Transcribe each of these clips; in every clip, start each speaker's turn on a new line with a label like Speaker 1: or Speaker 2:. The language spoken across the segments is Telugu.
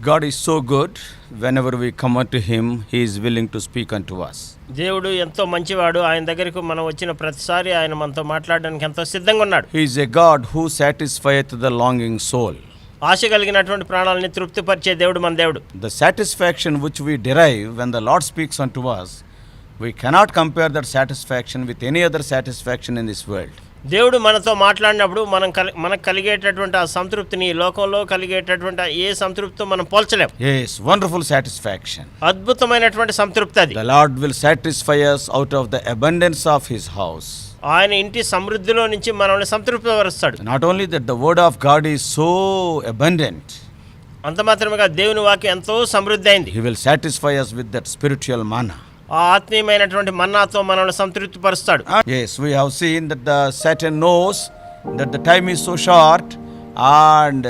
Speaker 1: God is so good. Whenever we come unto him, he is willing to speak unto us.
Speaker 2: దేవుడు ఎంతో మంచివాడు. ఆయన దగ్గరికి మనం వచ్చిన ప్రతిసారి ఆయన మనతో మాట్లాడడానికి ఎంతో సిద్ధంగా ఉన్నాడు.
Speaker 1: He is a God who satisfieth the longing soul.
Speaker 2: ఆశ కలిగినటువంటి ప్రాణాలని తృప్తిపరిచే దేవుడు మన దేవుడు.
Speaker 1: The satisfaction which we derive when the Lord speaks unto us, we cannot compare that satisfaction with any other satisfaction in this world.
Speaker 2: దేవుడు మనతో మాట్లాడినప్పుడు మనకు కలిగేటటువంటి ఆ సంతృప్తిని లోకంలో కలిగేటటువంటి ఏ సంతృప్తితో మనం పోల్చలేం.
Speaker 1: Yes, wonderful satisfaction.
Speaker 2: అద్భుతమైనటువంటి సంతృప్తి అది.
Speaker 1: The Lord will satisfy us out of the abundance of his house.
Speaker 2: ఆయన ఇంటి సమృద్ధిలో నుంచి మనల్ని సంతృప్తిపరుస్తాడు.
Speaker 1: Not only that, the word of God is so abundant.
Speaker 2: అంత మాత్రమే దేవుని వాక్యం ఎంతో సమృద్ధి అయింది.
Speaker 1: He will satisfy us with that spiritual manna.
Speaker 2: ఆ ఆత్మీయమైనటువంటి మన్నాతో మనల్ని సంతృప్తిపరుస్తాడు.
Speaker 1: Yes, we have seen that the Satan knows that the time is so short and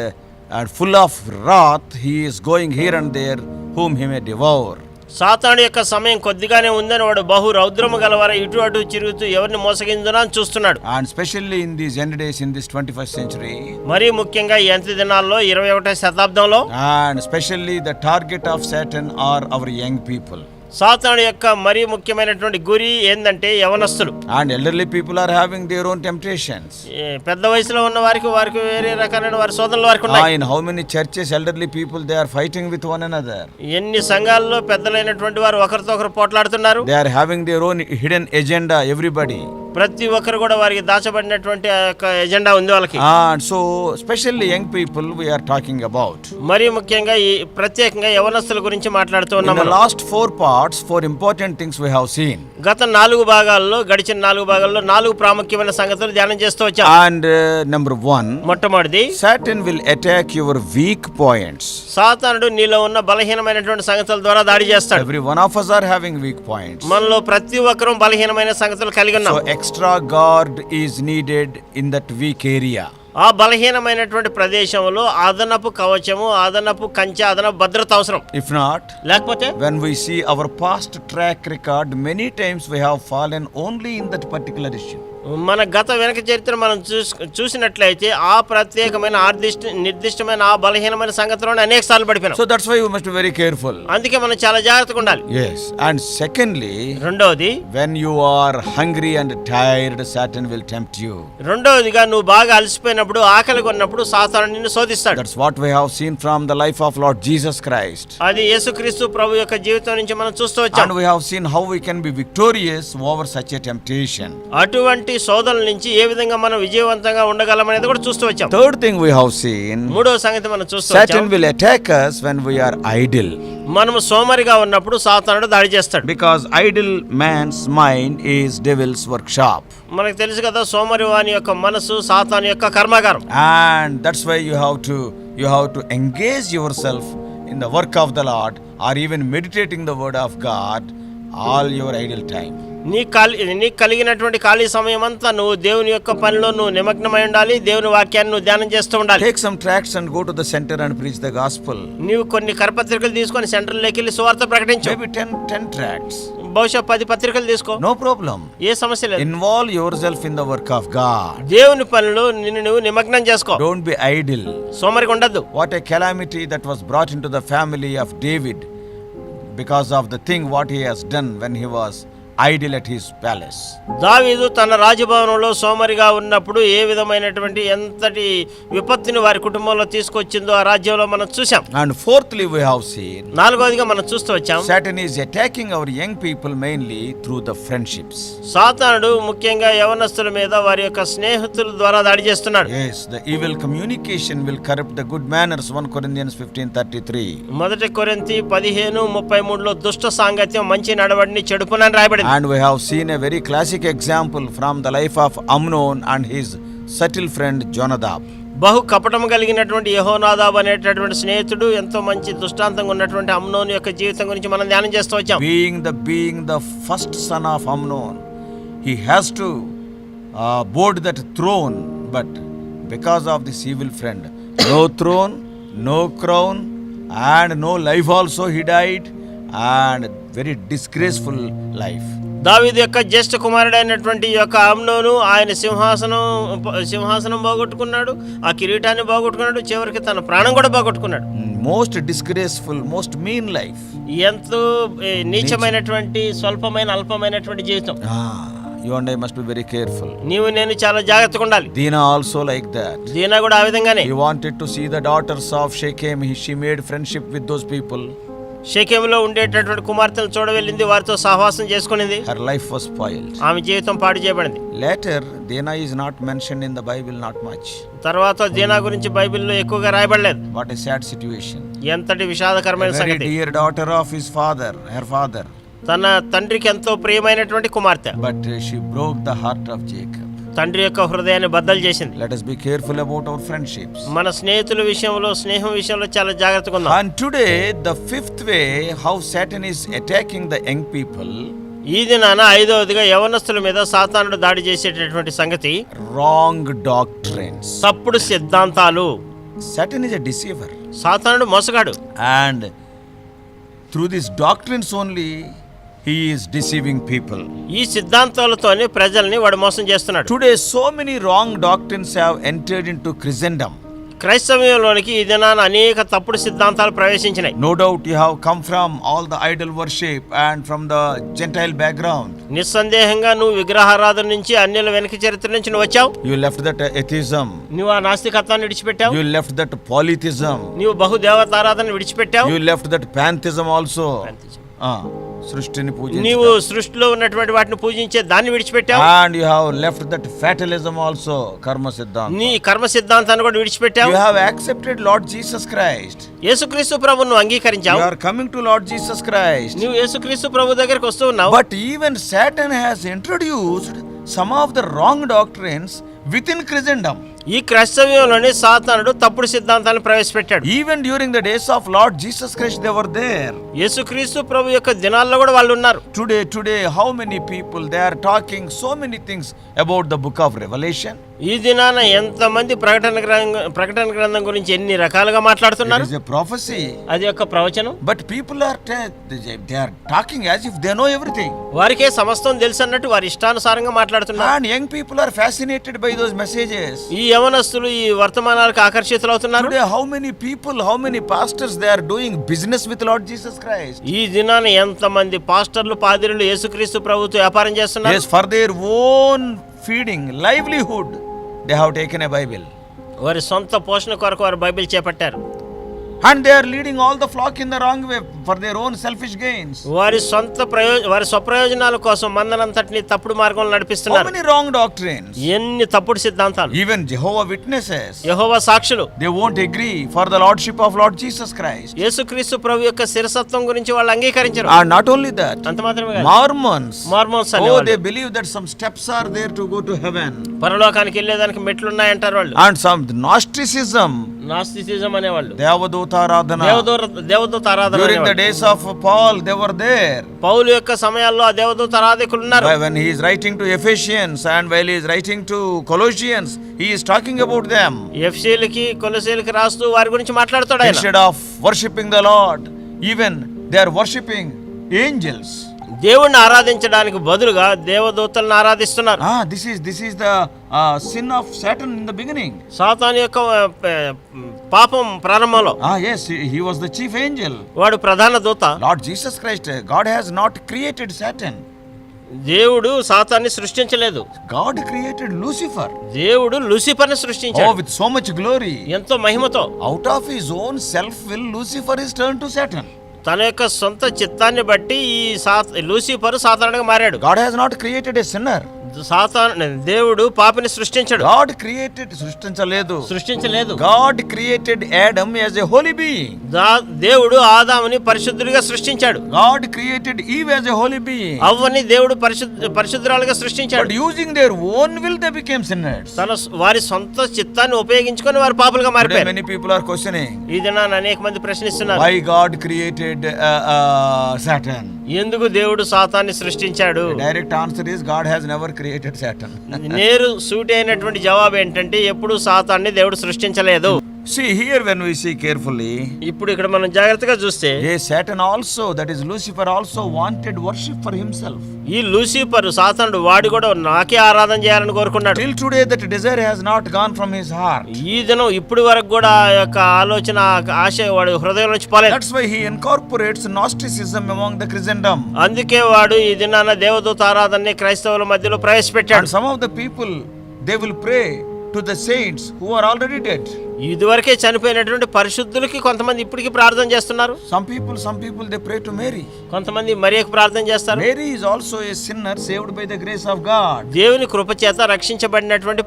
Speaker 1: full of wrath. He is going here and there whom he may devour.
Speaker 2: సాతాను యొక్క సమయం కొద్దిగానే ఉందని వాడు బహు రౌద్రము గలవార ఇటు అటు తిరుగుతూ ఎవరిని మోసగించునా అని చూస్తున్నాడు.
Speaker 1: And especially in these end days, in this 21st century,
Speaker 2: మరీ ముఖ్యంగా ఈ అంత్య దినాల్లో 21వ శతాబ్దంలో,
Speaker 1: and especially the target of Satan are our young people.
Speaker 2: సాతాను యొక్క మరీ ముఖ్యమైనటువంటి గురి ఏందంటే యవనస్తులు.
Speaker 1: And elderly people are having their own temptations.
Speaker 2: పెద్ద వయసులో ఉన్న వారికి వేరే రకాలైన వారి శోధనలు వారికి ఉన్నాయి.
Speaker 1: In how many churches elderly people they are fighting with one another.
Speaker 2: ఎన్ని సంఘాల్లో పెద్దలైనటువంటి వారు ఒకరితో ఒకరు పోట్లాడుతున్నారు.
Speaker 1: They are having their own hidden agenda, everybody.
Speaker 2: ప్రతి ఒక్కరు కూడా వారికి దాచబడినటువంటి ఎజెండా ఉంది వాళ్ళకి.
Speaker 1: And so especially young people we are talking about.
Speaker 2: మరి ముఖ్యంగా ఈ ప్రత్యేకంగా యవనస్తుల గురించి మాట్లాడుతూ ఉన్నాం.
Speaker 1: In the last 4 parts, 4 important things we have seen.
Speaker 2: గత 4 భాగాల్లో, గడిచిన 4 భాగాల్లో 4 ప్రాముఖ్యమైన సంగతులు ధ్యానం చేస్తూ వచ్చాం.
Speaker 1: And number 1,
Speaker 2: మొట్టమొదటిది,
Speaker 1: Satan will attack your weak points.
Speaker 2: సాతానుడు నీలో ఉన్న బలహీనమైనటువంటి సంగతుల ద్వారా దాడి చేస్తాడు.
Speaker 1: Every one of us are having weak points.
Speaker 2: మనలో ప్రతి ఒక్కరూ బలహీనమైన సంగతులు కలిగి ఉన్నాం.
Speaker 1: So extra guard is needed in that weak area.
Speaker 2: ఆ బలహీనమైనటువంటి ప్రదేశంలో అదనపు కవచము, అదనపు కంచె, అదనపు భద్రత అవసరం.
Speaker 1: If not,
Speaker 2: లేకపోతే
Speaker 1: when we see our past track record, many times we have fallen only in that particular issue.
Speaker 2: మన గత వెనక చరిత్ర మనం చూసినట్లయితే ఆ ప్రత్యేకమైన నిర్దిష్టమైన ఆ బలహీనమైన సంగతిలోనే అనేక సార్లు పడిపోయినాం.
Speaker 1: So that's why we must be very careful.
Speaker 2: అందుకే మనం చాలా జాగ్రత్తగా ఉండాలి.
Speaker 1: Yes, and secondly,
Speaker 2: రెండోది,
Speaker 1: when you are hungry and tired, Satan will tempt you.
Speaker 2: రెండోదిగా నువ్వు బాగా అలసిపోయినప్పుడు, ఆకలిగా ఉన్నప్పుడు సాతాను నిన్ను శోధిస్తాడు.
Speaker 1: That's what we have seen from the life of Lord Jesus Christ.
Speaker 2: అది యేసుక్రీస్తు ప్రభు యొక్క జీవితం నుంచి మనం చూస్తూ వచ్చాం.
Speaker 1: And we have seen how we can be victorious over such a temptation.
Speaker 2: అటువంటి శోధనల నుంచి ఏ విధంగా మనం విజయవంతంగా ఉండగలం అనేది కూడా చూస్తూ వచ్చాం.
Speaker 1: Third thing we have seen,
Speaker 2: మూడో సంగతి మనం చూస్తూ వచ్చాం,
Speaker 1: Satan will attack us when we are idle.
Speaker 2: మనము సోమరిగా ఉన్నప్పుడు సాతానుడు దాడి చేస్తాడు.
Speaker 1: Because idle man's mind is devil's workshop.
Speaker 2: మనకు తెలుసు కదా, సోమరి వాని యొక్క మనసు సాతాను యొక్క కర్మాగారం.
Speaker 1: And that's why you have to engage yourself in the work of the Lord, or even meditating the word of God all your idle time.
Speaker 2: నీకు కలిగినటువంటి ఖాళీ సమయం అంతా నువ్వు దేవుని యొక్క పనిలో నువ్వు నిమగ్నమై ఉండాలి. దేవుని వాక్యాన్ని నువ్వు ధ్యానం చేస్తూ ఉండాలి.
Speaker 1: Take some tracts and go to the center and preach the gospel.
Speaker 2: నీవు కొన్ని కరపత్రికలు తీసుకొని సెంటర్లోకి వెళ్ళి సువార్త ప్రకటించు.
Speaker 1: Maybe 10 tracts.
Speaker 2: బహుశా 10 పత్రికలు తీసుకో.
Speaker 1: No problem.
Speaker 2: ఏ సమస్య లేదు.
Speaker 1: Involve yourself in the work of God.
Speaker 2: దేవుని పనిలో నిన్ను నువ్వు నిమగ్నం చేసుకో.
Speaker 1: Don't be idle.
Speaker 2: సోమరిగా ఉండద్దు.
Speaker 1: What a calamity that was brought into the family of David because of the thing what he has done when he was idle at his palace.
Speaker 2: దావీదు తన రాజభవనంలో సోమరిగా ఉన్నప్పుడు ఏ విధమైనటువంటి ఎంతటి విపత్తుని వారి కుటుంబంలో తీసుకొచ్చిందో ఆ రాజ్యంలో మనం చూసాం.
Speaker 1: And fourthly we have seen,
Speaker 2: నాలుగోదిగా మనం చూస్తూ వచ్చాం,
Speaker 1: Satan is attacking our young people mainly through the friendships.
Speaker 2: సాతానుడు ముఖ్యంగా యవనస్తుల మీద వారి యొక్క స్నేహితుల ద్వారా దాడి చేస్తున్నాడు.
Speaker 1: Yes, the evil communication will corrupt the good manners. 1 Corinthians 15:33.
Speaker 2: మొదటి కొరింథీ 15:33లో దుష్ట సాంగత్యం మంచి నడవడిని చెడుపునని రాయబడింది.
Speaker 1: And we have seen a very classic example from the life of Amnon and his subtle friend Jonadab.
Speaker 2: బహు కపటం కలిగినటువంటి యెహోనాదాబ్ అనేటటువంటి స్నేహితుడు, ఎంతో మంచి దృష్టాంతంగా ఉన్నటువంటి అమ్నోను యొక్క జీవితం గురించి మనం ధ్యానం చేస్తూ వచ్చాం.
Speaker 1: Being the first son of Amnon, he has to board that throne, but because of this evil friend, no throne, no crown, and no life also he died, and very disgraceful life.
Speaker 2: దావీదు యొక్క జ్యేష్ఠ కుమారుడైనటువంటి ఈ యొక్క అమ్నోను ఆయన సింహాసనం పోగొట్టుకున్నాడు, ఆ కిరీటాన్ని పోగొట్టుకున్నాడు, చివరికి తన ప్రాణం కూడా పోగొట్టుకున్నాడు.
Speaker 1: Most disgraceful, most mean life.
Speaker 2: ఎంతో నీచమైనటువంటి స్వల్పమైన అల్పమైనటువంటి జీవితం.
Speaker 1: You and I must be very careful.
Speaker 2: నీవు నేను చాలా జాగ్రత్తగా ఉండాలి.
Speaker 1: Dina also like that.
Speaker 2: దీనా కూడా ఆ విధంగానే.
Speaker 1: He wanted to see the daughters of Shechem. She made friendship with those people.
Speaker 2: షెకెములో ఉండేటటువంటి కుమార్తెను చూడవెళ్ళింది, వారితో సహవాసం చేసుకునింది.
Speaker 1: Her life was spoiled.
Speaker 2: ఆమె జీవితం పాడు చేయబడింది.
Speaker 1: Later, Dina is not mentioned in the Bible, not much.
Speaker 2: తర్వాత దీనా గురించి బైబిల్లో ఎక్కువగా రాయబడలేదు.
Speaker 1: What a sad situation.
Speaker 2: ఎంతటి విషాదకరమైన
Speaker 1: Very
Speaker 2: సంగతి.
Speaker 1: dear daughter of his father, her father.
Speaker 2: తన తండ్రికి ఎంతో ప్రియమైనటువంటి కుమార్తె.
Speaker 1: But she broke the heart of Jacob.
Speaker 2: తండ్రి యొక్క హృదయాన్ని బద్దలు చేసింది.
Speaker 1: Let us be careful about our friendships.
Speaker 2: మన స్నేహితుల విషయంలో, స్నేహం విషయంలో చాలా జాగ్రత్తగా ఉందాం.
Speaker 1: And today, the fifth way how Satan is attacking the young people.
Speaker 2: ఈ దినాన ఐదవదిగా యవనస్తుల మీద సాతానుడు దాడి చేసేటటువంటి సంగతి
Speaker 1: Wrong doctrines.
Speaker 2: తప్పుడు సిద్ధాంతాలు.
Speaker 1: Satan is a deceiver.
Speaker 2: సాతానుడు మోసగాడు.
Speaker 1: And through these doctrines only, he is deceiving people.
Speaker 2: ఈ సిద్ధాంతాలతోనే ప్రజల్ని వాడు మోసం చేస్తున్నాడు.
Speaker 1: Today, so many wrong doctrines have entered into Christendom.
Speaker 2: క్రైస్తవ్యంలోనికి ఈ దినాన అనేక తప్పుడు సిద్ధాంతాలు ప్రవేశించినాయి.
Speaker 1: No doubt you have come from all the idol worship and from the Gentile background.
Speaker 2: నిస్సందేహంగా నువ్వు విగ్రహారాధన నుంచి, అన్యుల వెనక చరిత్ర నుంచి నువ్వు వచ్చావు.
Speaker 1: You left that atheism.
Speaker 2: నువ్వు ఆ నాస్తికత్వాన్ని విడిచిపెట్టావు.
Speaker 1: You left that polytheism.
Speaker 2: నువ్వు బహుదేవతారాధన విడిచిపెట్టావు.
Speaker 1: You left that pantheism also. సృష్టిని పూజించడం.
Speaker 2: నీవు సృష్టిలో ఉన్నటువంటి వాటిని పూజించే దాన్ని విడిచిపెట్టావు.
Speaker 1: And you have left that fatalism also, కర్మ సిద్ధాంతం.
Speaker 2: నీ కర్మ సిద్ధాంతాన్ని కూడా విడిచిపెట్టావు.
Speaker 1: You have accepted Lord Jesus Christ.
Speaker 2: యేసుక్రీస్తు ప్రభువును అంగీకరించావు.
Speaker 1: You are coming to Lord Jesus Christ.
Speaker 2: నువ్వు యేసుక్రీస్తు ప్రభు దగ్గరికి వస్తూ ఉన్నావు.
Speaker 1: But even Satan has introduced some of the wrong doctrines within Christendom.
Speaker 2: ఈ క్రైస్తవ్యంలోనే సాతానుడు తప్పుడు సిద్ధాంతాలను ప్రవేశపెట్టాడు.
Speaker 1: Even during the days of Lord Jesus Christ they were there.
Speaker 2: యేసుక్రీస్తు ప్రభు యొక్క దినాల్లో కూడా వాళ్ళు ఉన్నారు.
Speaker 1: Today how many people they are talking so many things about the book of Revelation.
Speaker 2: ఈ దినాన ఎంతమంది ప్రకటన గ్రంథం గురించి ఎన్ని రకాలుగా మాట్లాడుతున్నారు.
Speaker 1: It is a prophecy.
Speaker 2: అది ఒక ప్రవచనం.
Speaker 1: But people are they are talking as if they know everything.
Speaker 2: వారికే సమస్తం తెలుసు అన్నట్టు వారి ఇష్టానుసారంగా మాట్లాడుతున్నారు.
Speaker 1: And young people are fascinated by those messages.
Speaker 2: ఈ యవనస్తులు ఈ వర్తమానాలకు ఆకర్షితులవుతున్నారు.
Speaker 1: Today how many people, how many pastors they are doing business with Lord Jesus Christ.
Speaker 2: ఈ దినాన ఎంతమంది పాస్టర్లు, పాదిరులు యేసుక్రీస్తు ప్రభువుతో వ్యాపారం చేస్తున్నారు.
Speaker 1: Yes, for their own feeding, livelihood, they have taken a Bible.
Speaker 2: వారి సొంత పోషణ కొరకు వారు బైబిల్ చేపట్టారు.
Speaker 1: And they are leading all the flock in the wrong way for their own selfish gains.
Speaker 2: వారి స్వప్రయోజనాల కోసం మందనంతటిని తప్పుడు మార్గంలో
Speaker 1: How
Speaker 2: నడిపిస్తున్నారు.
Speaker 1: many wrong doctrines.
Speaker 2: ఎన్ని తప్పుడు సిద్ధాంతాలు.
Speaker 1: Even Jehovah Witnesses,
Speaker 2: యెహోవా సాక్షులు
Speaker 1: they won't agree for the lordship of Lord Jesus Christ.
Speaker 2: యేసుక్రీస్తు ప్రభు యొక్క శిరసత్వం గురించి వాళ్ళు అంగీకరించరు.
Speaker 1: And not only that,
Speaker 2: అంత మాత్రమే కాదు.
Speaker 1: Mormons,
Speaker 2: మార్మోన్స్
Speaker 1: oh,
Speaker 2: అనేవాళ్ళు
Speaker 1: they believe that some steps are there to go to heaven.
Speaker 2: పరలోకానికి వెళ్ళేదానికి మెట్లు ఉన్నాయంటారు వాళ్ళు.
Speaker 1: And some Gnosticism,
Speaker 2: నాస్తిసిజం అనేవాళ్ళు.
Speaker 1: Devadotaradhana.
Speaker 2: దేవదూత ఆరాధన
Speaker 1: During the
Speaker 2: అనేవాళ్ళు.
Speaker 1: days of Paul, they were there.
Speaker 2: పౌలు యొక్క సమయాల్లో ఆ దేవదూత ఆరాధకులు ఉన్నారు.
Speaker 1: When he is writing to Ephesians and while he is writing to Colossians, he is talking about them.
Speaker 2: ఎఫెసీయులకి కొలొస్సీయులకి రాస్తూ వారి గురించి మాట్లాడుతాడు ఆయన.
Speaker 1: Instead of worshipping the Lord, even they are worshipping angels.
Speaker 2: దేవుణ్ణి ఆరాధించడానికి బదులుగా దేవదూతలను ఆరాధిస్తున్నారు.
Speaker 1: This is the sin of Satan in the beginning.
Speaker 2: సాతాను యొక్క పాపం ప్రారంభంలో.
Speaker 1: Yes, he was the chief angel.
Speaker 2: వాడు ప్రధాన దూత.
Speaker 1: Lord Jesus Christ, God has not created Satan.
Speaker 2: దేవుడు సాతాన్ని సృష్టించలేదు.
Speaker 1: God created Lucifer.
Speaker 2: దేవుడు లూసిఫర్ని సృష్టించాడు.
Speaker 1: with so much glory.
Speaker 2: ఎంతో మహిమతో.
Speaker 1: Out of his own self will Lucifer is turned to Satan.
Speaker 2: తన యొక్క సొంత చిత్తాన్ని బట్టి ఈ లూసిఫర్ సాతానుడిగా మారాడు.
Speaker 1: God has not created a sinner.
Speaker 2: దేవుడు పాపిని సృష్టించాడు.
Speaker 1: God created సృష్టించలేదు. God created Adam as a holy being.
Speaker 2: దేవుడు ఆదాముని పరిశుద్ధుడిగా సృష్టించాడు.
Speaker 1: God created Eve as a holy being.
Speaker 2: అవ్వని దేవుడు పరిశుద్ధురాలుగా సృష్టించాడు.
Speaker 1: But using their own will they became sinners.
Speaker 2: వారి సొంత చిత్తాన్ని ఉపయోగించుకొని వారు పాపులుగా మారిపోయారు.
Speaker 1: Many people are questioning.
Speaker 2: ఈ దినాన అనేక మంది ప్రశ్నిస్తున్నారు.
Speaker 1: Why God created Satan?
Speaker 2: ఎందుకు దేవుడు సాతాన్ని సృష్టించాడు?
Speaker 1: Direct answer is God has never created Satan.
Speaker 2: నేరు సూటి అయినటువంటి జవాబు ఏంటంటే ఎప్పుడు సాతాన్ని దేవుడు సృష్టించలేదు.
Speaker 1: See here when we see carefully,
Speaker 2: ఇప్పుడు ఇక్కడ మనం జాగ్రత్తగా చూస్తే
Speaker 1: yes, Satan also, that is Lucifer, also wanted worship for himself.
Speaker 2: ఈ లూసిఫర్ సాతానుడు వాడు కూడా నాకే ఆరాధన చేయాలని కోరుకున్నాడు.
Speaker 1: Till today that desire has not gone from his heart.
Speaker 2: ఈ దినం ఇప్పుడు వరకు కూడా ఆ యొక్క ఆలోచన ఆశ వాడు హృదయం నుంచి పోలేదు.
Speaker 1: That's why he incorporates Gnosticism among the Christendom.
Speaker 2: అందుకే వాడు ఈ దినాన దేవదూత ఆరాధనని క్రైస్తవుల మధ్యలో ప్రవేశపెట్టాడు.
Speaker 1: And some of the people, they will pray to the saints who are already dead.
Speaker 2: ఇదివరకే చనిపోయినటువంటి పరిశుద్ధులకి కొంతమంది ఇప్పటికీ ప్రార్థన చేస్తున్నారు.
Speaker 1: Some people they pray to Mary.
Speaker 2: కొంతమంది మరియకు ప్రార్థన చేస్తారు.
Speaker 1: Mary is also a sinner saved by the grace of God.
Speaker 2: దేవుని కృప చేత రక్షించబడినటువంటి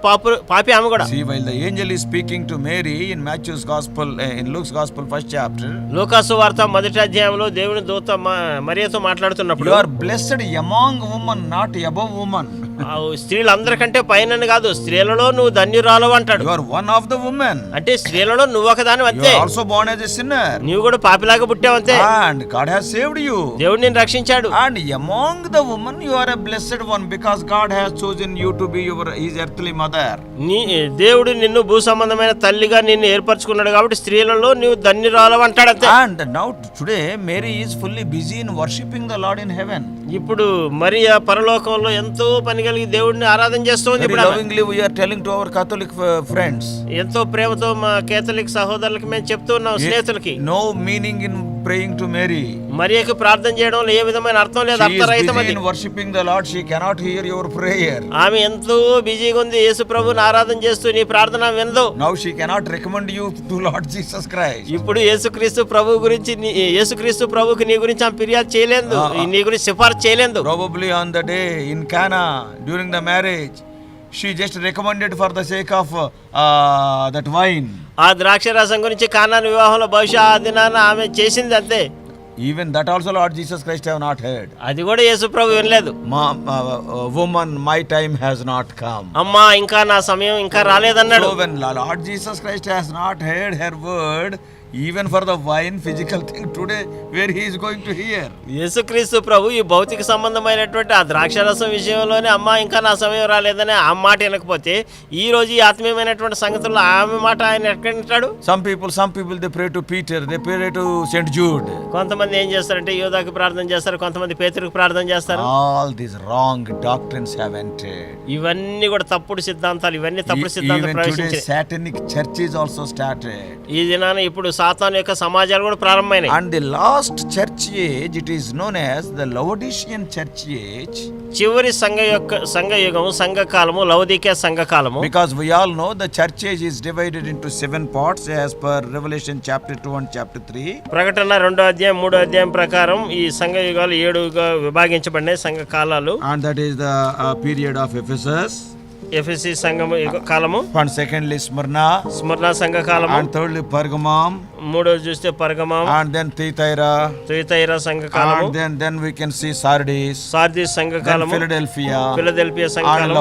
Speaker 2: పాపి ఆమె కూడా.
Speaker 1: See, while the angel is speaking to Mary in Matthew's gospel, in Luke's gospel first chapter,
Speaker 2: లూకాసు వార్త మొదటి అధ్యాయంలో దేవుని దూత మరియతో మాట్లాడుతున్నప్పుడు,
Speaker 1: you are blessed among women, not above women.
Speaker 2: స్త్రీలందరికంటే పైన కాదు, స్త్రీలలో నువ్వు ధన్యురాలు అంటాడు.
Speaker 1: You are one of the women.
Speaker 2: అంటే స్త్రీలలో నువ్వు ఒకదాని
Speaker 1: You
Speaker 2: అంతే.
Speaker 1: are also born as a sinner.
Speaker 2: నువ్వు కూడా పాపిలాగా పుట్టావు అంతే.
Speaker 1: And God has saved you.
Speaker 2: దేవుడు నిన్ను రక్షించాడు.
Speaker 1: And among the women you are a blessed one, because God has chosen you to be his earthly mother.
Speaker 2: దేవుడు నిన్ను భూ సంబంధమైన తల్లిగా నిన్ను ఏర్పరచుకున్నాడు కాబట్టి స్త్రీలలో నువ్వు ధన్యురాలు అంటాడు అంతే.
Speaker 1: And now today Mary is fully busy in worshipping the Lord in heaven.
Speaker 2: ఇప్పుడు మరియా పరలోకంలో ఎంతో పని కలిగి దేవుడిని ఆరాధన చేస్తోంది.
Speaker 1: Very lovingly we are telling to our Catholic friends.
Speaker 2: ఎంతో ప్రేమతో మా కేథలిక్ సహోదరులకి మేము చెప్తూ ఉన్నాం, స్నేహితులకి.
Speaker 1: No meaning in praying to Mary.
Speaker 2: మరియకు ప్రార్థన చేయడంలో ఏ విధమైన అర్థం లేదు, అర్థరహితం.
Speaker 1: She is busy in worshiping the Lord. She cannot hear your prayer.
Speaker 2: ఆమె ఎంతో బిజీగా ఉంది యేసు ప్రభువుని ఆరాధన చేస్తూ నీ ప్రార్థన వినదు.
Speaker 1: Now she cannot recommend you to Lord Jesus Christ.
Speaker 2: ఇప్పుడు యేసుక్రీస్తు ప్రభువు గురించి యేసుక్రీస్తు ప్రభువుకి నీ గురించి ఆమె ఫిర్యాదు చేయలేదు, నీ గురించి సిఫారసు చేయలేదు.
Speaker 1: Probably on the day in Cana during the marriage, she just recommended for the sake of that wine.
Speaker 2: ఆ ద్రాక్ష రసం గురించి కానా వివాహంలో బహుశా ఆ దినాన ఆమె చేసింది అంతే.
Speaker 1: Even that also Lord Jesus Christ have not heard.
Speaker 2: అది కూడా యేసు ప్రభు వినలేదు.
Speaker 1: Woman, my time has not come.
Speaker 2: అమ్మా ఇంకా నా సమయం ఇంకా రాలేదన్నాడు.
Speaker 1: So when Lord Jesus Christ has not heard her word, even for the wine physical thing today, where he is going to hear?
Speaker 2: యేసుక్రీస్తు ప్రభు ఈ భౌతిక సంబంధమైనటువంటి ఆ ద్రాక్షరసం విషయంలోనే అమ్మా ఇంకా నా సమయం రాలేదని ఆ మాట వినకపోతే ఈ రోజు ఈ ఆత్మీయమైనటువంటి సంగతుల్లో ఆమె మాట ఆయన ఎక్కడ వింటాడు?
Speaker 1: Some people they pray to Peter, they pray to Saint Jude.
Speaker 2: కొంతమంది ఏం చేస్తారంటే యోధాకి ప్రార్థన చేస్తారు, కొంతమంది పేతురుకి ప్రార్థన చేస్తారు.
Speaker 1: All these wrong doctrines have entered.
Speaker 2: ఇవన్నీ కూడా తప్పుడు సిద్ధాంతాలు, ఇవన్నీ తప్పుడు సిద్ధాంతాలు ప్రవేశించాయి.
Speaker 1: Satanic churches also started.
Speaker 2: ఈ దినాన ఇప్పుడు సాతాను యొక్క సమాజాలు కూడా ప్రారంభమైనాయి.
Speaker 1: And the last church age, it is known as the Laodicean church age.
Speaker 2: చివరి సంఘయుగము, సంఘకాలము, లౌదికే సంఘకాలము.
Speaker 1: Because we all know the church age is divided into 7 parts as per Revelation chapter 2 and chapter 3.
Speaker 2: ప్రకటన 2వ అధ్యాయం 3వ అధ్యాయం ప్రకారం ఈ సంఘయుగాలు 7గా విభాగించబడినాయి సంఘకాలాలు.
Speaker 1: And that is the period of Ephesus.
Speaker 2: ఎఫెసీ సంఘము కాలము.
Speaker 1: And secondly Smyrna
Speaker 2: సంఘ కాలము.
Speaker 1: And thirdly Pergamum.
Speaker 2: మూడోది చూస్తే పర్గమం.
Speaker 1: And then Thyatira
Speaker 2: సంఘ కాలము.
Speaker 1: And then we can see Sardis
Speaker 2: సంఘ కాలము.
Speaker 1: Philadelphia
Speaker 2: సంఘ
Speaker 1: and
Speaker 2: కాలము.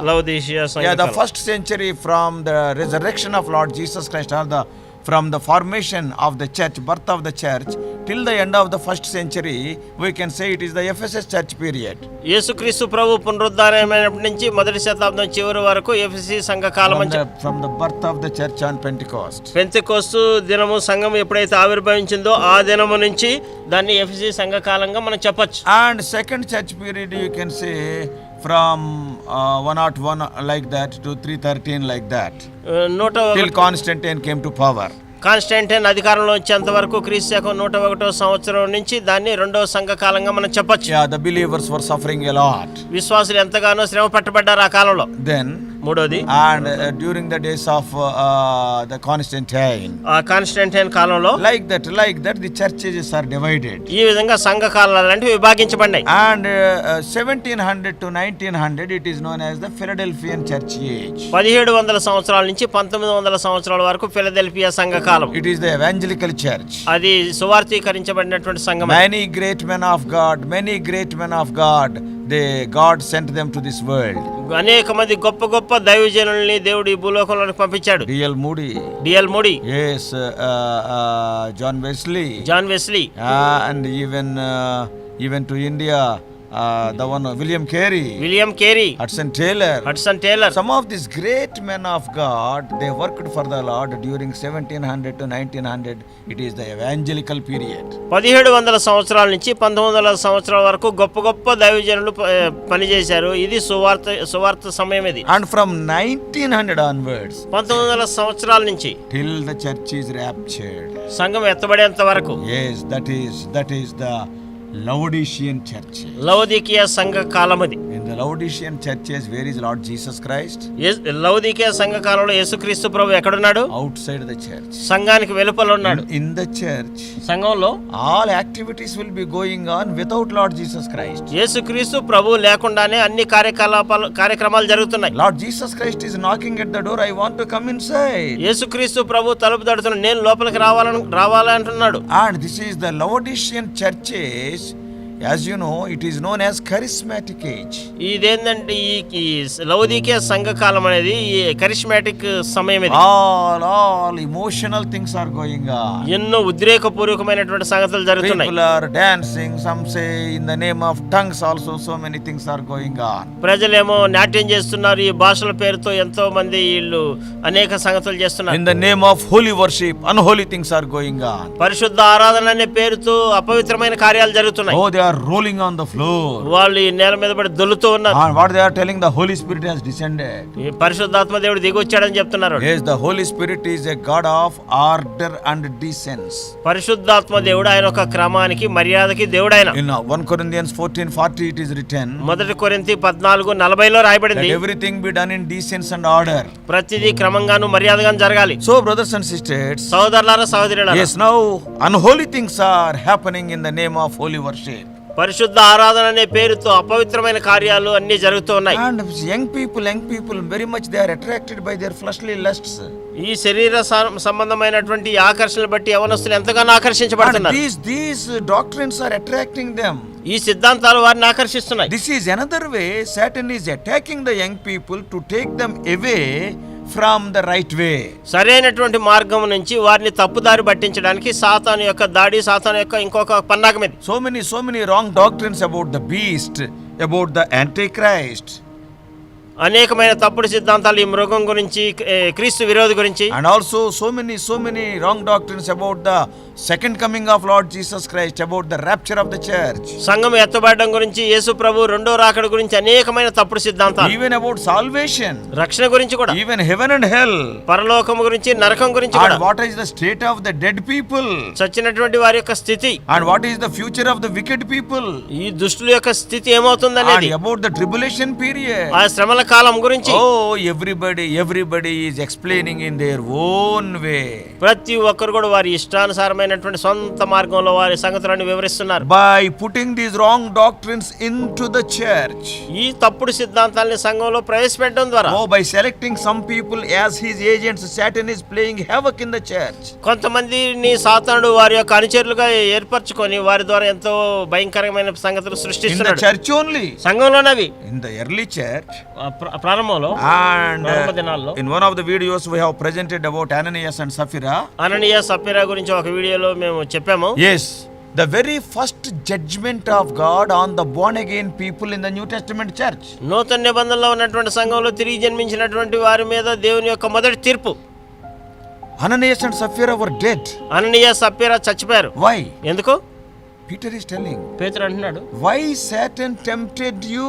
Speaker 1: Laodicea
Speaker 2: సంఘ
Speaker 1: yeah, the
Speaker 2: కాలము.
Speaker 1: first century from the resurrection of Lord Jesus Christ, or from the formation of the church, birth of the church, till the end of the first century, we can say it is the Ephesus church period.
Speaker 2: యేసుక్రీస్తు ప్రభు పునరుద్ధానమైనప్పటి నుంచి మొదటి శతాబ్దం చివరి వరకు ఎఫెసీ సంఘ కాలం అని
Speaker 1: From the birth of the church on Pentecost.
Speaker 2: Pentecost దినము సంఘం ఎప్పుడైతే ఆవిర్భవించిందో ఆ దినము నుంచి దాన్ని ఎఫెసీ సంఘ కాలంగా మనం చెప్పొచ్చు.
Speaker 1: And second church period you can say from 101 like that to 313 like that. Till Constantine came to power.
Speaker 2: Constantine అధికారంలో వచ్చేంత వరకు క్రీస్తు శకం 101వ సంవత్సరం నుంచి దాన్ని రెండవ సంఘ కాలంగా మనం చెప్పొచ్చు.
Speaker 1: Yeah, the believers were suffering a lot.
Speaker 2: విశ్వాసులు ఎంతగానో శ్రమ పట్టబడ్డారు ఆ కాలంలో.
Speaker 1: Then
Speaker 2: మూడోది,
Speaker 1: and during the days of the Constantine,
Speaker 2: ఆ కాన్స్టాంటైన్ కాలంలో
Speaker 1: like that the churches are divided.
Speaker 2: ఈ విధంగా సంఘ కాలాలు అంటే విభాగించబడ్డాయి.
Speaker 1: And 1700 to 1900 it is known as the Philadelphian church age.
Speaker 2: 1700 సంవత్సరాల నుంచి 1900 సంవత్సరాల వరకు ఫిలదెల్ఫియా సంఘ కాలం.
Speaker 1: It is the evangelical church.
Speaker 2: అది సువార్తీకరించబడినటువంటి సంఘం.
Speaker 1: Many great men of God, God sent them to this world.
Speaker 2: అనేక మంది గొప్ప గొప్ప దైవజనుల్ని దేవుడు ఈ భూలోకంలోకి పంపించాడు.
Speaker 1: D.L. Moody. Yes, John Wesley.
Speaker 2: John Wesley.
Speaker 1: And even to India, the one William Carey,
Speaker 2: William Carey,
Speaker 1: Hudson Taylor.
Speaker 2: Hudson Taylor.
Speaker 1: Some of these great men of God, they worked for the Lord during 1700 to 1900. It is the evangelical period.
Speaker 2: 1700 సంవత్సరాల నుంచి 1900 సంవత్సరాల వరకు గొప్ప గొప్ప దైవజనులు పనిచేశారు. ఇది సువార్త సమయం ఇది.
Speaker 1: And from 1900 onwards,
Speaker 2: 1900 సంవత్సరాల నుంచి
Speaker 1: till the church is raptured.
Speaker 2: సంఘం ఎత్తబడేంత వరకు.
Speaker 1: Yes, that is the Laodicean church.
Speaker 2: లవోదికీయ సంఘ కాలం అది.
Speaker 1: In the Laodicean churches, where is Lord Jesus Christ?
Speaker 2: లవోదికీయ సంఘ కాలంలో యేసుక్రీస్తు ప్రభు ఎక్కడున్నాడు?
Speaker 1: Outside the church.
Speaker 2: సంఘానికి వెలుపల ఉన్నాడు.
Speaker 1: In the church,
Speaker 2: సంఘంలో
Speaker 1: all activities will be going on without Lord Jesus Christ.
Speaker 2: యేసుక్రీస్తు ప్రభు లేకుండానే అన్ని కార్యక్రమాలు జరుగుతున్నాయి.
Speaker 1: Lord Jesus Christ is knocking at the door. I want to come inside.
Speaker 2: యేసుక్రీస్తు ప్రభు తలుపు తడుతున్నాడు. నేను లోపలికి రావాలి అంటున్నాడు.
Speaker 1: And this is the Laodicean churches. As you know, it is known as charismatic age.
Speaker 2: ఇదేంటంటే ఈ లవోదికీయ సంఘ కాలం అనేది ఈ కరిస్మాటిక్ సమయం ఇది.
Speaker 1: All emotional things are going on.
Speaker 2: ఎన్నో ఉద్రేకపూర్వకమైనటువంటి సంగతులు జరుగుతున్నాయి.
Speaker 1: People are dancing. Some say in the name of tongues also. So many things are going on.
Speaker 2: ప్రజలేమో నాట్యం చేస్తున్నారు. ఈ భాషల పేరుతో ఎంతో మంది వీళ్ళు అనేక సంగతులు చేస్తున్నారు.
Speaker 1: In the name of holy worship, unholy things are going on.
Speaker 2: పరిశుద్ధ ఆరాధన అనే పేరుతో అపవిత్రమైన కార్యాలు జరుగుతున్నాయి.
Speaker 1: Oh, they are rolling on the floor.
Speaker 2: వాళ్ళు ఈ నేల మీద పడి దొల్లుతూ ఉన్నారు.
Speaker 1: And what they are telling, the Holy Spirit has descended.
Speaker 2: ఈ పరిశుద్ధాత్మ దేవుడు దిగి వచ్చాడని చెప్తున్నారు.
Speaker 1: Yes, the Holy Spirit is a God of order and decency.
Speaker 2: పరిశుద్ధాత్మ దేవుడు ఆయన ఒక క్రమానికి మర్యాదకి దేవుడు ఆయన.
Speaker 1: In 1 Corinthians 14:40 it is written.
Speaker 2: మొదటి కొరింథీ 14:40లో రాయబడింది.
Speaker 1: That everything be done in decency and order.
Speaker 2: ప్రతిదీ క్రమంగాను మర్యాదగాను జరగాలి.
Speaker 1: So brothers and sisters,
Speaker 2: సోదరులారా సహోదరులారా,
Speaker 1: yes, now unholy things are happening in the name of holy worship.
Speaker 2: పరిశుద్ధ ఆరాధన అనే పేరుతో అపవిత్రమైన కార్యాలు అన్ని జరుగుతూ ఉన్నాయి.
Speaker 1: And young people very much they are attracted by their fleshly lusts.
Speaker 2: ఈ శరీర సంబంధమైనటువంటి ఆకర్షణలు బట్టి యవనస్తులు ఎంతగానో ఆకర్షించబడుతున్నారు.
Speaker 1: These doctrines are attracting them.
Speaker 2: ఈ సిద్ధాంతాలు వారిని ఆకర్షిస్తున్నాయి.
Speaker 1: This is another way Satan is attacking the young people to take them away from the right way.
Speaker 2: సరైనటువంటి మార్గం నుంచి వారిని తప్పుదారి పట్టించడానికి సాతాను యొక్క దాడి, సాతాను యొక్క ఇంకొక పన్నాగం ఇది.
Speaker 1: So many wrong doctrines about the beast, about the antichrist.
Speaker 2: అనేకమైన తప్పుడు సిద్ధాంతాలు ఈ మృగం గురించి, క్రీస్తు విరోధి గురించి.
Speaker 1: And also so many wrong doctrines about the second coming of Lord Jesus Christ, about the rapture of the church.
Speaker 2: సంఘం ఎత్తబడడం గురించి, యేసు ప్రభు రెండో రాకడ గురించి అనేకమైన తప్పుడు సిద్ధాంతాలు.
Speaker 1: Even about salvation.
Speaker 2: రక్షణ గురించి కూడా.
Speaker 1: Even heaven and hell.
Speaker 2: పరలోకం గురించి, నరకం గురించి కూడా.
Speaker 1: And what is the state of the dead people?
Speaker 2: చచ్చినటువంటి వారి యొక్క స్థితి.
Speaker 1: And what is the future of the wicked people?
Speaker 2: ఈ దుష్టుల యొక్క స్థితి ఏమవుతుందనేది.
Speaker 1: And about the tribulation period.
Speaker 2: ఆ శ్రమల కాలం గురించి.
Speaker 1: Oh, everybody is explaining in their own way.
Speaker 2: ప్రతి ఒక్కరు కూడా వారి ఇష్టానుసారమైనటువంటి సొంత మార్గంలో వారి సంగతులను వివరిస్తున్నారు.
Speaker 1: By putting these wrong doctrines into the church.
Speaker 2: ఈ తప్పుడు సిద్ధాంతాలని సంఘంలో ప్రవేశపెట్టడం ద్వారా.
Speaker 1: Oh, by selecting some people as his agents, Satan is playing havoc in the church.
Speaker 2: కొంతమందిని సాతానుడు వారి యొక్క అనుచరులుగా ఏర్పరచుకొని వారి ద్వారా ఎంతో భయంకరమైన సంగతులు సృష్టిస్తున్నాడు.
Speaker 1: In the church only.
Speaker 2: సంఘంలోనవి.
Speaker 1: In the early church.
Speaker 2: ప్రారంభంలో.
Speaker 1: And
Speaker 2: దినాల్లో.
Speaker 1: in one of the videos we have presented about Ananias and Sapphira.
Speaker 2: అననీయ సప్ఫీరా గురించి ఒక వీడియోలో మేము చెప్పాము.
Speaker 1: Yes, the very first judgment of God on the born again people in the New Testament church.
Speaker 2: నూతన నిబంధనలో ఉన్నటువంటి సంఘంలో తిరిగి జన్మించినటువంటి వారి మీద దేవుని యొక్క మొదటి తీర్పు.
Speaker 1: Ananias and Sapphira were dead.
Speaker 2: అననీయ సప్ఫీరా చచ్చిపోయారు.
Speaker 1: Why?
Speaker 2: ఎందుకు?
Speaker 1: Peter is telling.
Speaker 2: పేతురు అంటున్నాడు,
Speaker 1: Why Satan tempted you?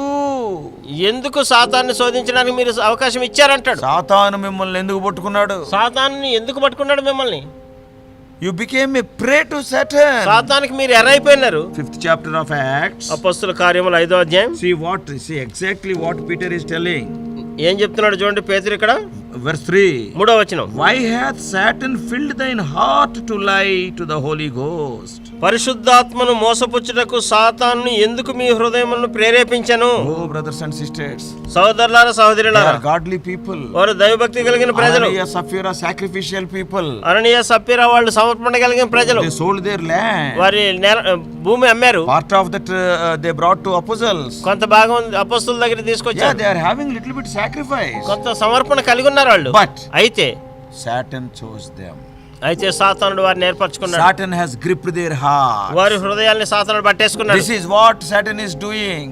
Speaker 2: ఎందుకు సాతాన్ని శోధించడానికి మీరు అవకాశం ఇచ్చారంటాడు.
Speaker 1: సాతాను మిమ్మల్ని ఎందుకు పట్టుకున్నాడు?
Speaker 2: సాతాన్ని ఎందుకు పట్టుకున్నాడు మిమ్మల్ని?
Speaker 1: You became a prey to Satan.
Speaker 2: సాతానికి మీరు ఎర్రైపోయినారు.
Speaker 1: 5th chapter of Acts.
Speaker 2: అపొస్తలుల కార్యములు 5వ అధ్యాయం.
Speaker 1: See exactly what Peter is telling.
Speaker 2: ఏం చెప్తున్నాడు చూడండి పేతురు ఇక్కడ.
Speaker 1: Verse 3.
Speaker 2: 3వ వచనం.
Speaker 1: Why hath Satan filled thine heart to lie to the Holy Ghost?
Speaker 2: పరిశుద్ధాత్మను మోసపుచ్చుటకు సాతాను ఎందుకు మీ హృదయములను ప్రేరేపించను?
Speaker 1: Oh brothers and sisters.
Speaker 2: సోదరులారా సహోదరులారా,
Speaker 1: they are godly people.
Speaker 2: వారు దైవభక్తి కలిగిన ప్రజలు.
Speaker 1: Ananias, Sapphira, sacrificial people.
Speaker 2: అననీయ సప్ఫీరా వాళ్ళు సమర్పణ కలిగిన ప్రజలు.
Speaker 1: They sold their land.
Speaker 2: వారి భూమి అమ్మారు.
Speaker 1: Part of that they brought to apostles.
Speaker 2: కొంత భాగం అపొస్తలుల దగ్గర తీసుకొచ్చారు.
Speaker 1: Yeah, they are having little bit sacrifice.
Speaker 2: కొంత సమర్పణ కలిగి ఉన్నారు వాళ్ళు.
Speaker 1: But
Speaker 2: అయితే
Speaker 1: Satan chose them.
Speaker 2: అయితే సాతానుడు వారిని ఏర్పరచుకున్నాడు.
Speaker 1: Satan has gripped their heart.
Speaker 2: వారి హృదయాల్ని సాతానుడు పట్టేసుకున్నాడు.
Speaker 1: This is what Satan is doing.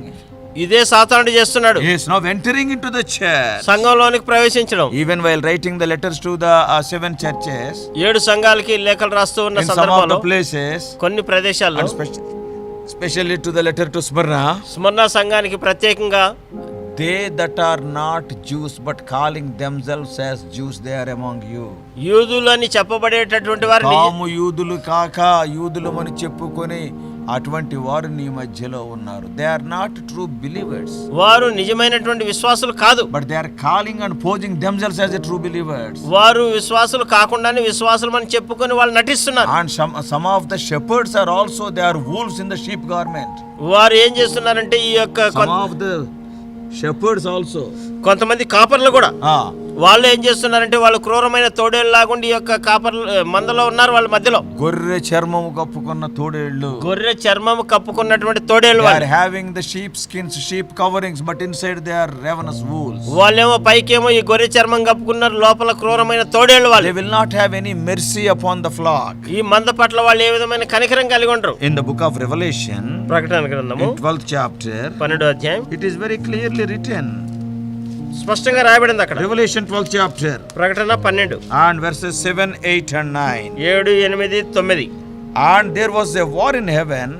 Speaker 2: ఇదే సాతానుడు చేస్తున్నాడు.
Speaker 1: He is now entering into the church.
Speaker 2: సంఘంలోనికి ప్రవేశించడం.
Speaker 1: Even while writing the letters to the 7 churches,
Speaker 2: 7 సంఘాలకి లేఖలు రాస్తూ ఉన్న
Speaker 1: in some of the
Speaker 2: సందర్భంలో
Speaker 1: places,
Speaker 2: కొన్ని ప్రదేశాల్లో
Speaker 1: especially to the letter to Smyrna,
Speaker 2: స్మరణ సంఘానికి ప్రత్యేకంగా
Speaker 1: they that are not Jews but calling themselves as Jews, they are among you.
Speaker 2: యూదులు అని చెప్పబడేటటువంటి వారిని,
Speaker 1: తాము యూదులు కాక యూదులమని చెప్పుకొని అటువంటి వారు నీ మధ్యలో ఉన్నారు. They are not true believers.
Speaker 2: వారు నిజమైనటువంటి విశ్వాసులు కాదు.
Speaker 1: But they are calling and posing themselves as a true believers.
Speaker 2: వారు విశ్వాసులు కాకుండానే విశ్వాసులు అని చెప్పుకొని వాళ్ళు నటిస్తున్నారు.
Speaker 1: And some of the shepherds are also, they are wolves in the sheep garment.
Speaker 2: వారు ఏం చేస్తున్నారంటే ఈ యొక్క
Speaker 1: some of the shepherds also,
Speaker 2: కొంతమంది కాపర్లు కూడా వాళ్ళు ఏం చేస్తున్నారంటే వాళ్ళు క్రూరమైన తోడేళ్ళు లాగుండి ఈ యొక్క కాపర్లు మందలో ఉన్నారు. వాళ్ళ మధ్యలో
Speaker 1: గొర్రె చర్మము కప్పుకున్న తోడేళ్ళు,
Speaker 2: గొర్రె చర్మము కప్పుకున్నటువంటి తోడేళ్ళు.
Speaker 1: they are having the sheep skins, sheep coverings, but inside they are ravenous wolves.
Speaker 2: వాళ్ళేమో పైకేమో ఈ గొర్రె చర్మం కప్పుకున్నారు, లోపల క్రూరమైన తోడేళ్ళు వాళ్ళు.
Speaker 1: They will not have any mercy upon the flock.
Speaker 2: ఈ మంద పట్ల వాళ్ళు ఏ విధమైన కనికరం కలిగి ఉండరు.
Speaker 1: In the book of Revelation,
Speaker 2: ప్రకటన గ్రంథము
Speaker 1: in 12th chapter,
Speaker 2: 12వ అధ్యాయం,
Speaker 1: it is very clearly written.
Speaker 2: స్పష్టంగా రాయబడింది అక్కడ.
Speaker 1: Revelation 12th chapter,
Speaker 2: ప్రకటన 12
Speaker 1: and verses 7, 8 and 9.
Speaker 2: 7, 8, 9.
Speaker 1: And there was a war in heaven.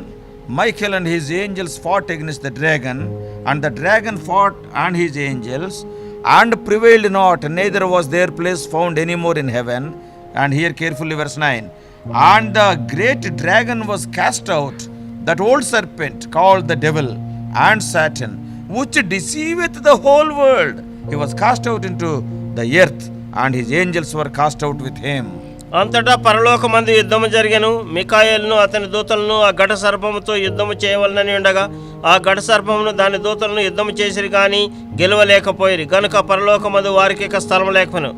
Speaker 1: Michael and his angels fought against the dragon, and the dragon fought and his angels, and prevailed not, neither was their place found any more in heaven. And here carefully verse 9. And the great dragon was cast out, that old serpent called the devil and Satan, which deceiveth the whole world. He was cast out into the earth, and his angels were cast out with him.
Speaker 2: అంతటా పరలోకమందు యుద్ధము జరిగెను. మికాయేలును అతని దూతలను ఆ ఘట సర్పముతో యుద్ధము చేయవలనని ఉండగా ఆ ఘట సర్పమును దాని దూతలను యుద్ధము చేసిరి కానీ గెలవలేకపోయిరి. గనుక పరలోకమందు వారికి ఇక స్థలం లేకపోయిను.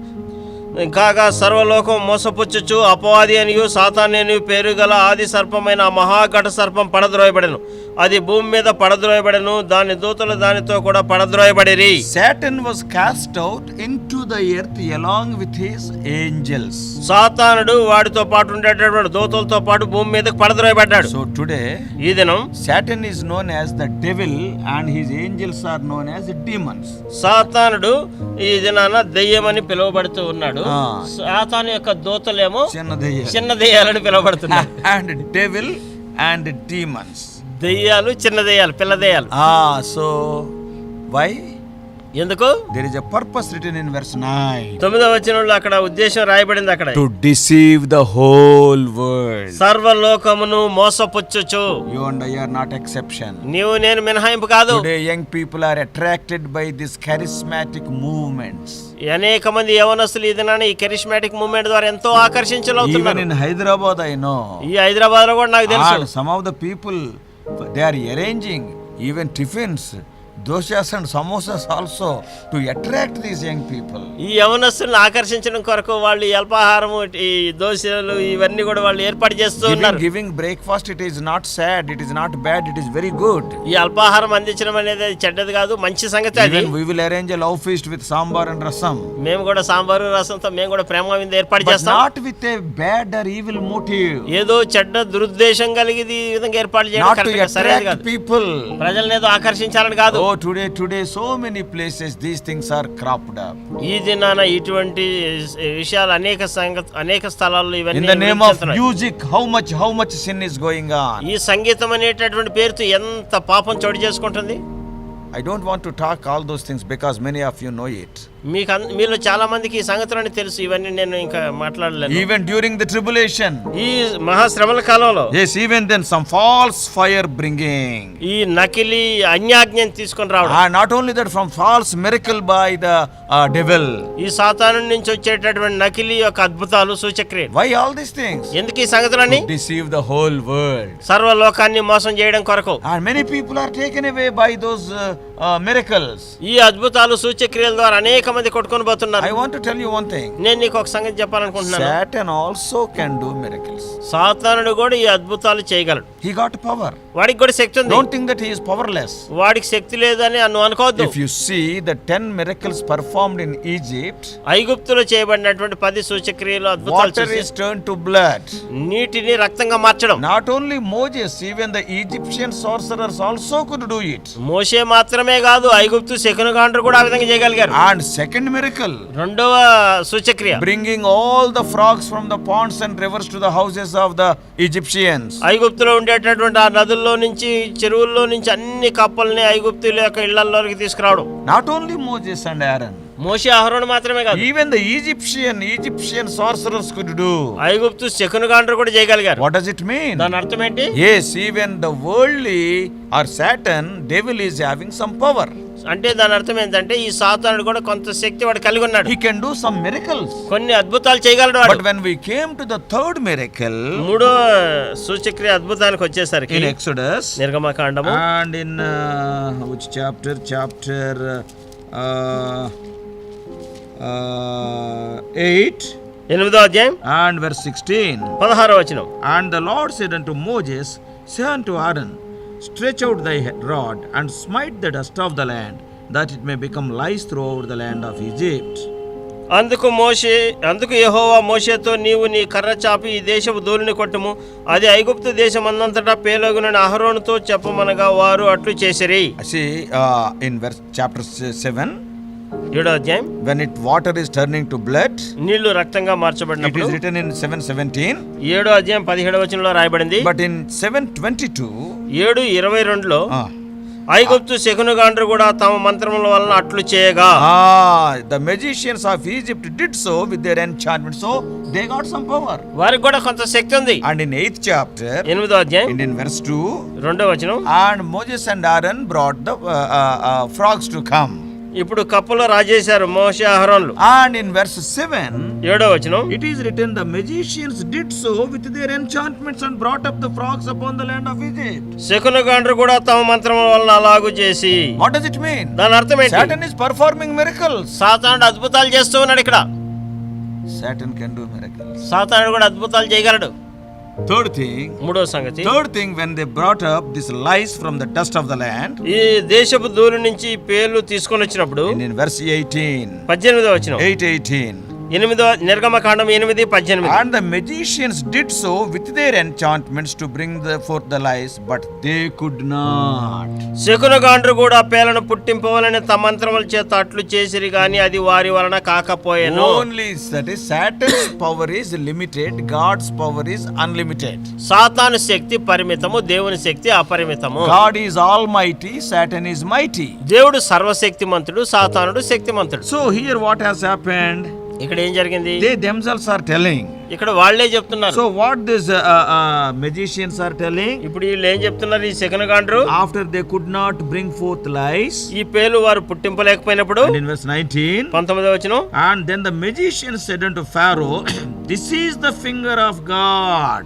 Speaker 2: కాగా సర్వలోకం మోసపుచ్చుచు అపవాది అనియు సాతానేనియు పేరు గల ఆది సర్పమైన ఆ మహాఘట సర్పం పడద్రోయబడెను. అది భూమి మీద పడద్రోయబడెను, దాని దూతలు దానితో కూడా పడద్రోయబడిరి.
Speaker 1: Satan was cast out into the earth along with his angels.
Speaker 2: సాతానుడు వాడితో పాటు ఉండేటటువంటి దూతలతో పాటు భూమి మీదకి పడద్రోయబడ్డాడు.
Speaker 1: So today,
Speaker 2: ఈ దినం
Speaker 1: Satan is known as the devil and his angels are known as demons.
Speaker 2: సాతానుడు ఈ దినాన దెయ్యమని పిలువబడుతూ ఉన్నాడు. సాతాను యొక్క దూతలేమో చిన్న దెయ్యాలని పిలువబడుతున్నాయి.
Speaker 1: And devil and demons.
Speaker 2: దెయ్యాలు, చిన్న దెయ్యాలు, పిల్ల దెయ్యాలు.
Speaker 1: So why?
Speaker 2: ఎందుకు?
Speaker 1: There is a purpose written in verse 9.
Speaker 2: 9వ వచనంలో అక్కడ ఉద్దేశం రాయబడింది అక్కడ.
Speaker 1: To deceive the whole world.
Speaker 2: సర్వలోకమును మోసపుచ్చుచు.
Speaker 1: You and I are not exception.
Speaker 2: నీవు నేను మినహాయింపు కాదు.
Speaker 1: Today young people are attracted by these charismatic movements.
Speaker 2: అనేక మంది యవనస్తులు ఈ దినాన ఈ కెరిస్మాటిక్ మూవ్మెంట్ ద్వారా ఎంతో ఆకర్షించలవుతున్నారు.
Speaker 1: Even in Hyderabad I know.
Speaker 2: ఈ హైదరాబాద్ లో కూడా నాకు తెలుసు.
Speaker 1: Some of the people, they are arranging even tiffins, doshas and samosas also to attract these young people.
Speaker 2: ఈ యవనస్తులను ఆకర్షించడం కొరకు వాళ్ళు ఈ అల్పాహారము, ఈ దోశలు ఇవన్నీ కూడా వాళ్ళు ఏర్పాటు చేస్తూ ఉన్నారు.
Speaker 1: Giving breakfast, it is not sad, it is not bad, it is very good.
Speaker 2: ఈ అల్పాహారం అందించడం అనేది చెడ్డది కాదు, మంచి సంగతి అది.
Speaker 1: Even we will arrange a love feast with sambar and rasam.
Speaker 2: మేము కూడా సాంబారు రసంతో మేము కూడా ప్రేమ విందు ఏర్పాటు
Speaker 1: But
Speaker 2: చేస్తాం.
Speaker 1: not with a bad or evil motive.
Speaker 2: ఏదో చెడ్డ దురుద్దేశం కలిగి ఈ విధంగా ఏర్పాటు చేయడం
Speaker 1: Not to
Speaker 2: సరైనది
Speaker 1: attract
Speaker 2: కాదు.
Speaker 1: people.
Speaker 2: ప్రజల్ని ఏదో ఆకర్షించాలని కాదు.
Speaker 1: Oh, today so many places these things are cropped up.
Speaker 2: ఈ దినాన ఇటువంటి విషయాలు అనేక స్థలాల్లో
Speaker 1: In
Speaker 2: ఇవన్నీ
Speaker 1: the name of
Speaker 2: వినిపిస్తున్నాయి.
Speaker 1: music, how much sin is going on.
Speaker 2: ఈ సంగీతం అనేటటువంటి పేరుతో ఎంత పాపం చోటు చేసుకుంటుంది.
Speaker 1: I don't want to talk all those things because many of you know it.
Speaker 2: మీలో చాలా మందికి ఈ సంగతులన్నీ తెలుసు. ఇవన్నీ నేను ఇంకా మాట్లాడలేను.
Speaker 1: Even during the tribulation,
Speaker 2: ఈ మహాశ్రమల కాలంలో,
Speaker 1: yes, even then some false fire bringing.
Speaker 2: ఈ నకిలీ అన్యాజ్ఞని తీసుకొని రావడం.
Speaker 1: Not only that, from false miracle by the devil.
Speaker 2: ఈ సాతాను నుంచి వచ్చేటటువంటి నకిలీ యొక్క అద్భుతాలు, సూచక్రియలు.
Speaker 1: Why all these things?
Speaker 2: ఎందుకు ఈ సంగతులన్నీ?
Speaker 1: To deceive the whole world.
Speaker 2: సర్వలోకాన్ని మోసం చేయడం కొరకు.
Speaker 1: And many people are taken away by those miracles.
Speaker 2: ఈ అద్భుతాలు, సూచక్రియల ద్వారా అనేక అనేక మంది కొట్టుకొని పోతున్నారు.
Speaker 1: I want to tell you one thing.
Speaker 2: నేను నీకు ఒక సంగతి చెప్పాలనుకుంటున్నాను.
Speaker 1: Satan also can do miracles.
Speaker 2: సాతానుడు కూడా ఈ అద్భుతాలు చేయగలడు.
Speaker 1: He got power.
Speaker 2: వాడికి కూడా శక్తి ఉంది.
Speaker 1: Don't think that he is powerless.
Speaker 2: వాడికి శక్తి లేదని నువ్వు అనుకోవద్దు.
Speaker 1: If you see the 10 miracles performed in Egypt,
Speaker 2: ఐగుప్తులో చేయబడినటువంటి 10 సూచక్రియలు అద్భుతాలు
Speaker 1: water is turned to blood.
Speaker 2: నీటిని రక్తంగా మార్చడం.
Speaker 1: Not only Moses, even the Egyptian sorcerers also could do it.
Speaker 2: మోషే మాత్రమే కాదు, ఐగుప్తు శకునగాండ్రు కూడా ఆ విధంగా చేయగలిగారు.
Speaker 1: And second miracle,
Speaker 2: రెండవ సూచక్రియ,
Speaker 1: bringing all the frogs from the ponds and rivers to the houses of the Egyptians.
Speaker 2: ఐగుప్తులో ఉండేటటువంటి ఆ నదుల్లో నుంచి చెరువుల్లో నుంచి అన్ని కప్పల్ని ఐగుప్తుల యొక్క ఇళ్లలోకి తీసుకురావడం.
Speaker 1: Not only Moses and Aaron,
Speaker 2: మోషే అహరోను మాత్రమే కాదు,
Speaker 1: even the Egyptian sorcerers could do.
Speaker 2: ఐగుప్తు శకునగాండ్రు కూడా చేయగలిగారు.
Speaker 1: What does it mean?
Speaker 2: దాని అర్థం ఏంటి?
Speaker 1: Yes, even the worldly or Satan, devil is having some power.
Speaker 2: అంటే దాని అర్థం ఏంటంటే ఈ సాతానుడు కూడా కొంత శక్తి వాడు కలిగి ఉన్నాడు.
Speaker 1: He can do some miracles.
Speaker 2: కొన్ని అద్భుతాలు చేయగలడు వాడు.
Speaker 1: But when we came to the third miracle,
Speaker 2: మూడో సూచక్రియ అద్భుతానికి వచ్చేసరికి
Speaker 1: in Exodus
Speaker 2: నిర్గమకాండము
Speaker 1: and in which chapter 8
Speaker 2: 8వ అధ్యాయం
Speaker 1: and verse 16,
Speaker 2: 16వ వచనం.
Speaker 1: and the Lord said unto Moses, say unto Aaron, stretch out thy rod and smite the dust of the land, that it may become lice throughout the land of Egypt.
Speaker 2: అందుకు యెహోవా మోషేతో, నీవు నీ కర్ర చాపి ఈ దేశపు ధూళిని కొట్టుము, అది ఐగుప్తు దేశమందంతటా పేలగునని అహరోనుతో చెప్పమనగా వారు అట్లు చేసిరి.
Speaker 1: See, in verse chapter 7,
Speaker 2: 7వ అధ్యాయం,
Speaker 1: when water is turning to blood,
Speaker 2: నీళ్లు రక్తంగా
Speaker 1: it
Speaker 2: మార్చబడినప్పుడు,
Speaker 1: is written in 7:17,
Speaker 2: 7వ అధ్యాయం 17వ వచనంలో రాయబడింది.
Speaker 1: but in 7:22,
Speaker 2: 7:22లో ఐగుప్తు శకునగాండ్రు కూడా తమ మంత్రముల వలన అట్లు చేయగా,
Speaker 1: the magicians of Egypt did so with their enchantment, so they got some power.
Speaker 2: వారికి కూడా కొంత శక్తి ఉంది.
Speaker 1: And in 8th chapter,
Speaker 2: 8వ అధ్యాయం
Speaker 1: in verse 2,
Speaker 2: 2వ వచనం,
Speaker 1: and Moses and Aaron brought the frogs to come.
Speaker 2: ఇప్పుడు కప్పలో రాజేశారు మోషే అహరోన్లు.
Speaker 1: And in verse 7,
Speaker 2: 7వ వచనం,
Speaker 1: it is written, the magicians did so with their enchantments and brought up the frogs upon the land of Egypt.
Speaker 2: శకునగాండ్రు కూడా తమ మంత్రముల వలన అలాగు చేసి.
Speaker 1: What does it mean?
Speaker 2: దాని అర్థం ఏంటి?
Speaker 1: Satan is performing miracles.
Speaker 2: సాతానుడు అద్భుతాలు చేస్తూ ఉన్నాడు. ఇక్కడ
Speaker 1: Satan can do miracles.
Speaker 2: సాతానుడు కూడా అద్భుతాలు చేయగలడు.
Speaker 1: Third thing,
Speaker 2: మూడో సంగతి,
Speaker 1: when they brought up this lice from the dust of the land,
Speaker 2: ఈ దేశపు ధూళి నుంచి పేర్లు తీసుకొని వచ్చినప్పుడు,
Speaker 1: in verse 18,
Speaker 2: 18వ వచనం,
Speaker 1: 8:18,
Speaker 2: నిర్గమకాండం 8:18,
Speaker 1: and the magicians did so with their enchantments to bring forth the lice, but they could not.
Speaker 2: శకునగాండ్రు కూడా పేలను పుట్టింపవలని తమ మంత్రముల చేత అట్లు చేసిరి గాని అది వారి వలన కాకపోయెను.
Speaker 1: Only that is, Satan's power is limited, God's power is unlimited.
Speaker 2: సాతాను శక్తి పరిమితము, దేవుని శక్తి అపరిమితము.
Speaker 1: God is almighty, Satan is mighty.
Speaker 2: దేవుడు సర్వశక్తిమంతుడు, సాతానుడు శక్తిమంతుడు.
Speaker 1: So here what has happened?
Speaker 2: ఇక్కడ ఏం జరిగింది?
Speaker 1: They themselves are telling.
Speaker 2: ఇక్కడ వాళ్ళే చెప్తున్నారు.
Speaker 1: So what these magicians are telling?
Speaker 2: ఇప్పుడు వీళ్ళు ఏం చెప్తున్నారు? ఈ శకునగాండ్రు
Speaker 1: After they could not bring forth lice,
Speaker 2: ఈ పేలు వారు పుట్టింపలేకపోయినప్పుడు,
Speaker 1: and in verse 19,
Speaker 2: 19వ వచనం,
Speaker 1: and then the magicians said unto Pharaoh, this is the finger of God.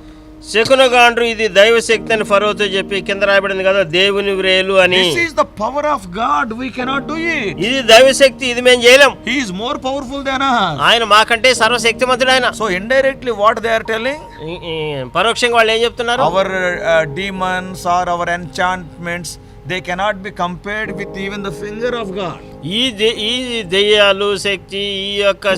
Speaker 2: శకునగాండ్రు ఇది దైవ శక్తి అని ఫరోతో చెప్పి, కింద రాయబడింది కదా దేవుని వ్రేలు అని.
Speaker 1: This is the power of God, we cannot do it.
Speaker 2: ఇది దైవ శక్తి, ఇది మేము చేయలేం.
Speaker 1: He is more powerful than us.
Speaker 2: ఆయన మాకంటే సర్వశక్తిమంతుడు ఆయన.
Speaker 1: So indirectly what they are telling?
Speaker 2: పరోక్షంగా వాళ్ళు ఏం చెప్తున్నారు?
Speaker 1: Our demons or our enchantments, they cannot be compared with even the finger of God.
Speaker 2: ఈ దెయ్యాలు శక్తి, ఈ యొక్క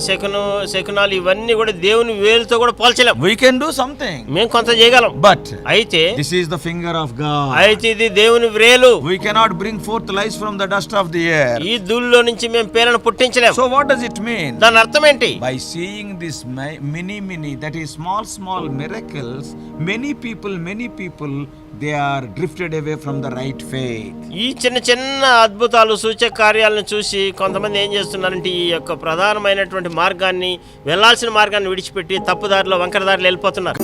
Speaker 2: శకునాలు ఇవన్నీ కూడా దేవుని వేలుతో కూడా పోల్చలేం.
Speaker 1: We can do something,
Speaker 2: మేము కొంత చేయగలం.
Speaker 1: but
Speaker 2: అయితే
Speaker 1: this is the finger of God.
Speaker 2: అయితే ఇది దేవుని వ్రేలు.
Speaker 1: We cannot bring forth lice from the dust of the air.
Speaker 2: ఈ ధూళిలో నుంచి మేము పేలను పుట్టించలేం.
Speaker 1: So what does it mean?
Speaker 2: దాని అర్థం ఏంటి?
Speaker 1: By seeing this many, that is small miracles, many people they are drifted away from the right faith.
Speaker 2: ఈ చిన్న అద్భుతాలు సూచక కార్యాలను చూసి కొంతమంది ఏం చేస్తున్నారంటే ఈ యొక్క ప్రధానమైనటువంటి మార్గాన్ని, వెళ్ళాల్సిన మార్గాన్ని విడిచిపెట్టి తప్పుదారిలో, వంకరదారిలో వెళ్ళిపోతున్నారు.